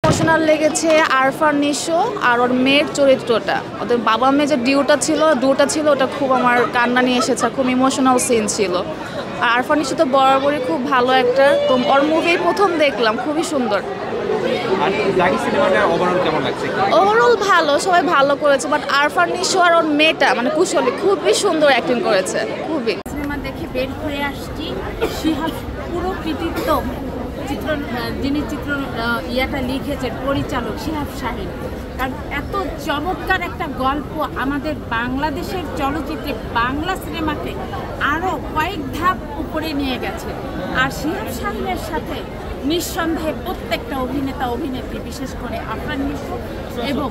Emotional লেগেছে আরফান নিশো আর ওর মেয়ের চরিত্রটা। ওদের বাবা মেয়ে যে ডিউটা ছিল ওটা খুব আমার কান্না নিয়ে এসেছে, খুব ইমোশনাল সিন ছিল। আর আরফান নিশো তো বরাবরই খুব ভালো অ্যাক্টর, তো ওর মুভি প্রথম দেখলাম, খুবই সুন্দর। আর দাগি সিনেমাটা ওভারঅল কেমন লাগছে? ওভারঅল ভালো, সবাই ভালো করেছে, বাট আরফান নিশো আর ওর মেয়েটা মানে কুশলী খুবই সুন্দর অ্যাক্টিং করেছে, খুবই। সিনেমা দেখে বের হয়ে আসছি, শিহাব পুরো কৃতিত্ব যিনি ইয়াটা লিখেছেন পরিচালক শিহাব শাহীন, কারণ এত চমৎকার একটা গল্প আমাদের বাংলাদেশের চলচ্চিত্রে বাংলা সিনেমাকে আরও কয়েক ধাপ উপরে নিয়ে গেছে। আর শিহাব শাহীনের সাথে নিঃসন্দেহে প্রত্যেকটা অভিনেতা অভিনেত্রী, বিশেষ করে আফরান নিশো এবং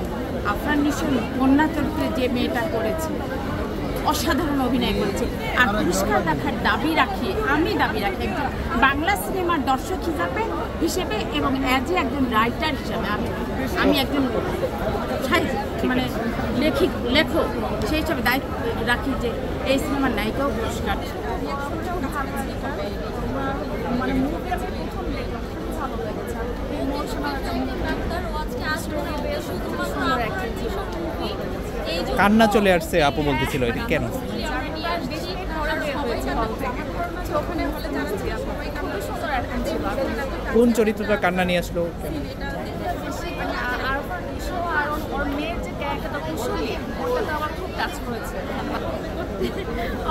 আফরান নিশোর কন্যা চরিত্রে যে মেয়েটা করেছে অসাধারণ অভিনয় করেছে। আর পুরস্কার রাখার আমি দাবি রাখি একজন বাংলা সিনেমার দর্শক হিসেবে এবং অ্যাজ এ একজন রাইটার হিসাবে আমি একজন মানে লেখক সেই হিসাবে দায়িত্ব রাখি যে এই সিনেমার নায়িকাও পুরস্কার। কান্না চলে আসছে আপু বলতেছিল, এটা কেন? কোন চরিত্রটা কান্না নিয়ে আসলো?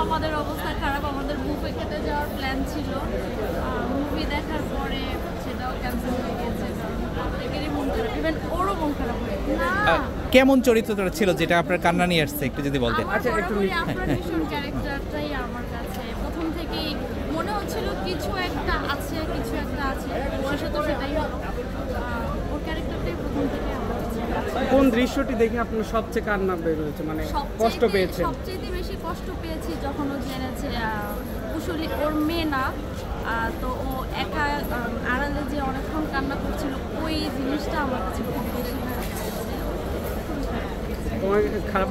আমাদের অবস্থা খারাপ, আমাদের বুফে খেতে যাওয়ার প্ল্যান ছিল, মুভি দেখার পরে সেটাও ক্যান্সেল হয়ে গেছে, অনেকেরই মন খারাপ, ইভেন ওরও মন খারাপ হয়ে গেছে। কেমন চরিত্রটা ছিল যেটা আপনার কান্না নিয়ে আসছে, একটু যদি বলতেন। আফরান নিশোর ক্যারেক্টারটাই আমার কাছে প্রথম থেকেই মনে হচ্ছিল কিছু একটা আছে, শেষে তো সেটাই হলো। ওর ক্যারেক্টারটাই প্রথম থেকে আমার কাছে। কোন দৃশ্যটি দেখে আপনার সবচেয়ে কান্না বের হয়েছে, মানে কষ্ট পেয়েছে? সবচেয়ে বেশি কষ্ট পেয়েছি যখন ও জেনেছে কুশলী ওর মেয়ে না, তো ও একা আড়ালে যে অনেকক্ষণ কান্না করছিল, ওই জিনিসটা আমার কাছে খুব বেশি তোমার খারাপ